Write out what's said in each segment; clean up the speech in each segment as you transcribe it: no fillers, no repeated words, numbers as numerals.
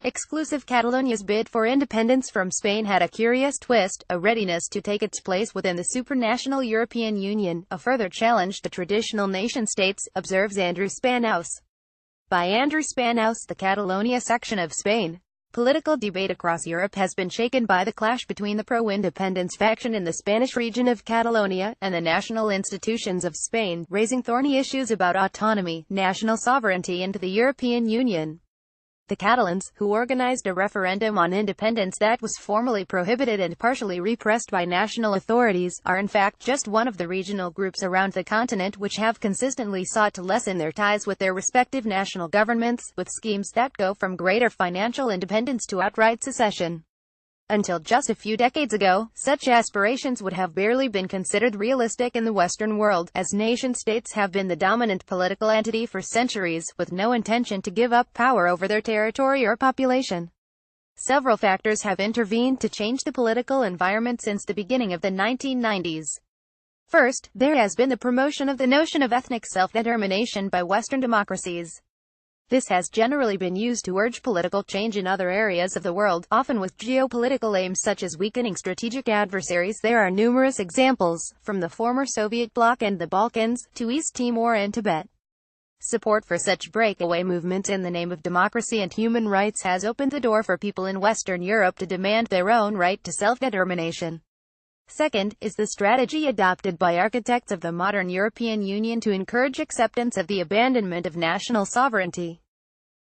Exclusive Catalonia's bid for independence from Spain had a curious twist, a readiness to take its place within the supranational European Union, a further challenge to traditional nation-states, observes Andrew Spanaus. By Andrew Spanaus, the Catalonia section of Spain. Political debate across Europe has been shaken by the clash between the pro-independence faction in the Spanish region of Catalonia, and the national institutions of Spain, raising thorny issues about autonomy, national sovereignty and the European Union. The Catalans, who organized a referendum on independence that was formally prohibited and partially repressed by national authorities, are in fact just one of the regional groups around the continent which have consistently sought to lessen their ties with their respective national governments, with schemes that go from greater financial independence to outright secession. Until just a few decades ago, such aspirations would have barely been considered realistic in the Western world, as nation-states have been the dominant political entity for centuries, with no intention to give up power over their territory or population. Several factors have intervened to change the political environment since the beginning of the 1990s. First, there has been the promotion of the notion of ethnic self-determination by Western democracies. This has generally been used to urge political change in other areas of the world, often with geopolitical aims such as weakening strategic adversaries. There are numerous examples, from the former Soviet bloc and the Balkans, to East Timor and Tibet. Support for such breakaway movements in the name of democracy and human rights has opened the door for people in Western Europe to demand their own right to self-determination. Second, is the strategy adopted by architects of the modern European Union to encourage acceptance of the abandonment of national sovereignty.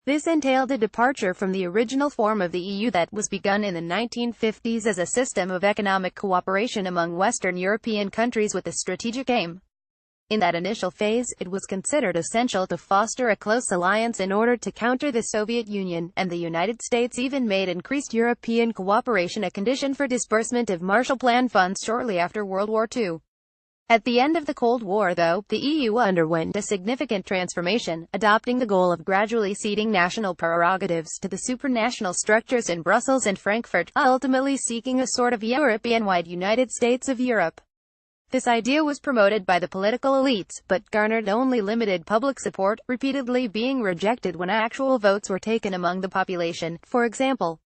This entailed a departure from the original form of the EU that was begun in the 1950s as a system of economic cooperation among Western European countries with a strategic aim. In that initial phase, it was considered essential to foster a close alliance in order to counter the Soviet Union, and the United States even made increased European cooperation a condition for disbursement of Marshall Plan funds shortly after World War II. At the end of the Cold War, though, the EU underwent a significant transformation, adopting the goal of gradually ceding national prerogatives to the supranational structures in Brussels and Frankfurt, ultimately seeking a sort of European-wide United States of Europe. This idea was promoted by the political elites, but garnered only limited public support, repeatedly being rejected when actual votes were taken among the population. For example,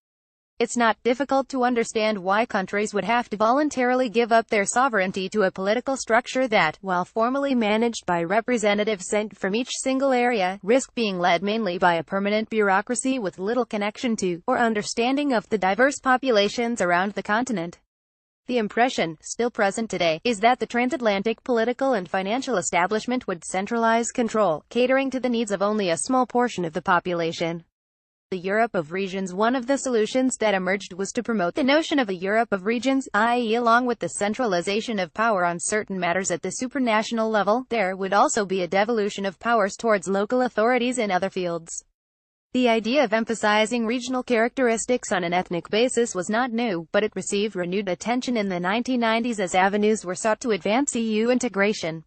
it's not difficult to understand why countries would have to voluntarily give up their sovereignty to a political structure that, while formally managed by representatives sent from each single area, risk being led mainly by a permanent bureaucracy with little connection to, or understanding of, the diverse populations around the continent. The impression, still present today, is that the transatlantic political and financial establishment would centralize control, catering to the needs of only a small portion of the population. The Europe of regions. One of the solutions that emerged was to promote the notion of a Europe of regions, i.e., along with the centralization of power on certain matters at the supranational level, there would also be a devolution of powers towards local authorities in other fields. The idea of emphasizing regional characteristics on an ethnic basis was not new, but it received renewed attention in the 1990s as avenues were sought to advance EU integration.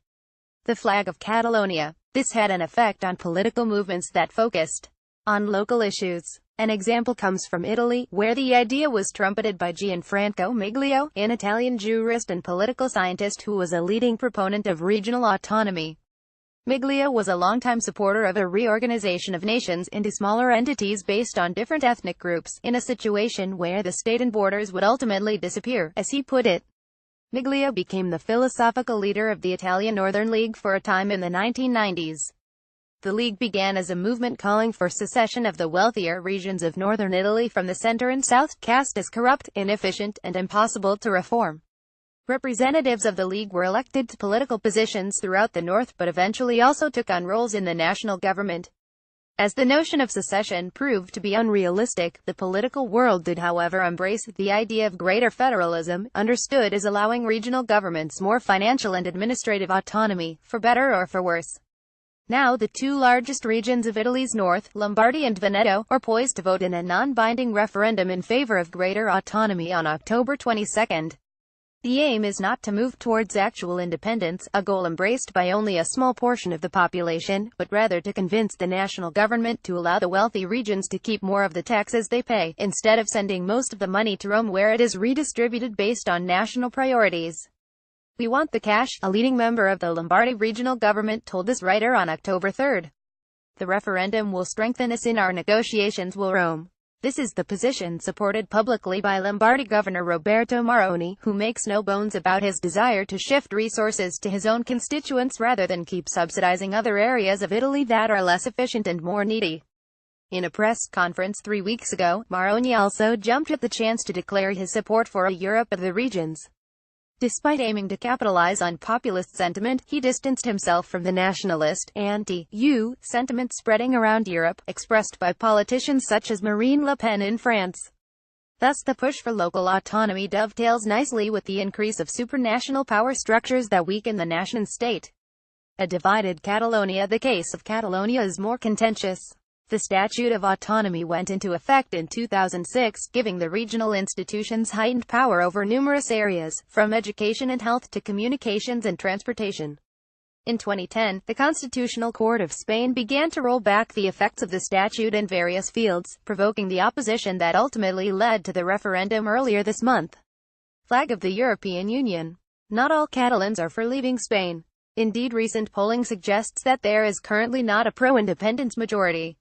The flag of Catalonia. This had an effect on political movements that focused on local issues. An example comes from Italy, where the idea was trumpeted by Gianfranco Miglio, an Italian jurist and political scientist who was a leading proponent of regional autonomy. Miglio was a longtime supporter of a reorganization of nations into smaller entities based on different ethnic groups, in a situation where the state and borders would ultimately disappear, as he put it. Miglio became the philosophical leader of the Italian Northern League for a time in the 1990s. The League began as a movement calling for secession of the wealthier regions of northern Italy from the center and south, cast as corrupt, inefficient, and impossible to reform. Representatives of the League were elected to political positions throughout the north, but eventually also took on roles in the national government. As the notion of secession proved to be unrealistic, the political world did however embrace the idea of greater federalism, understood as allowing regional governments more financial and administrative autonomy, for better or for worse. Now the two largest regions of Italy's north, Lombardy and Veneto, are poised to vote in a non-binding referendum in favor of greater autonomy on October 22. The aim is not to move towards actual independence, a goal embraced by only a small portion of the population, but rather to convince the national government to allow the wealthy regions to keep more of the taxes they pay, instead of sending most of the money to Rome where it is redistributed based on national priorities. "We want the cash," a leading member of the Lombardy regional government told this writer on October 3. "The referendum will strengthen us in our negotiations with Rome." This is the position supported publicly by Lombardy Governor Roberto Maroni, who makes no bones about his desire to shift resources to his own constituents rather than keep subsidizing other areas of Italy that are less efficient and more needy. In a press conference 3 weeks ago, Maroni also jumped at the chance to declare his support for a Europe of the regions. Despite aiming to capitalize on populist sentiment, he distanced himself from the nationalist, anti-EU sentiment spreading around Europe, expressed by politicians such as Marine Le Pen in France. Thus the push for local autonomy dovetails nicely with the increase of supranational power structures that weaken the nation-state. A divided Catalonia. The case of Catalonia is more contentious. The Statute of Autonomy went into effect in 2006, giving the regional institutions heightened power over numerous areas, from education and health to communications and transportation. In 2010, the Constitutional Court of Spain began to roll back the effects of the statute in various fields, provoking the opposition that ultimately led to the referendum earlier this month. Flag of the European Union. Not all Catalans are for leaving Spain. Indeed, recent polling suggests that there is currently not a pro-independence majority.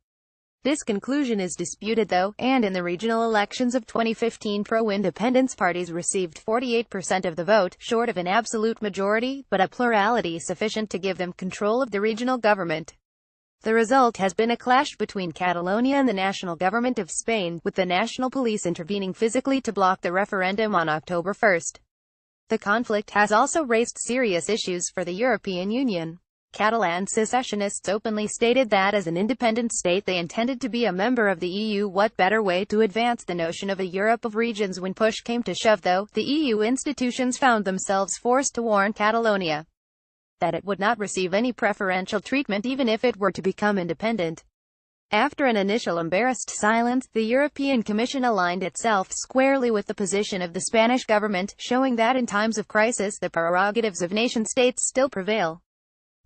This conclusion is disputed though, and in the regional elections of 2015 pro-independence parties received 48% of the vote, short of an absolute majority, but a plurality sufficient to give them control of the regional government. The result has been a clash between Catalonia and the national government of Spain, with the national police intervening physically to block the referendum on October 1. The conflict has also raised serious issues for the European Union. Catalan secessionists openly stated that as an independent state they intended to be a member of the EU. What better way to advance the notion of a Europe of regions? When push came to shove though, the EU institutions found themselves forced to warn Catalonia that it would not receive any preferential treatment even if it were to become independent. After an initial embarrassed silence, the European Commission aligned itself squarely with the position of the Spanish government, showing that in times of crisis the prerogatives of nation-states still prevail.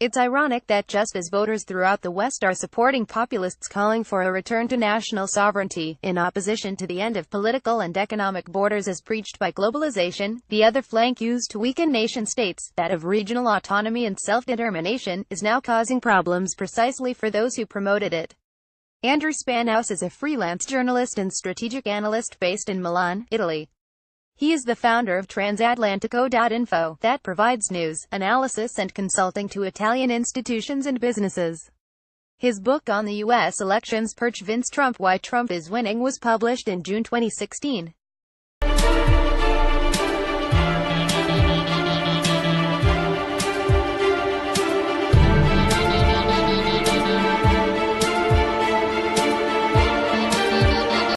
It's ironic that just as voters throughout the West are supporting populists calling for a return to national sovereignty, in opposition to the end of political and economic borders as preached by globalization, the other flank used to weaken nation-states, that of regional autonomy and self-determination, is now causing problems precisely for those who promoted it. Andrew Spanos is a freelance journalist and strategic analyst based in Milan, Italy. He is the founder of Transatlantico.info, that provides news, analysis and consulting to Italian institutions and businesses. His book on the U.S. elections, Perch Vince Trump: Why Trump is Winning, was published in June 2016.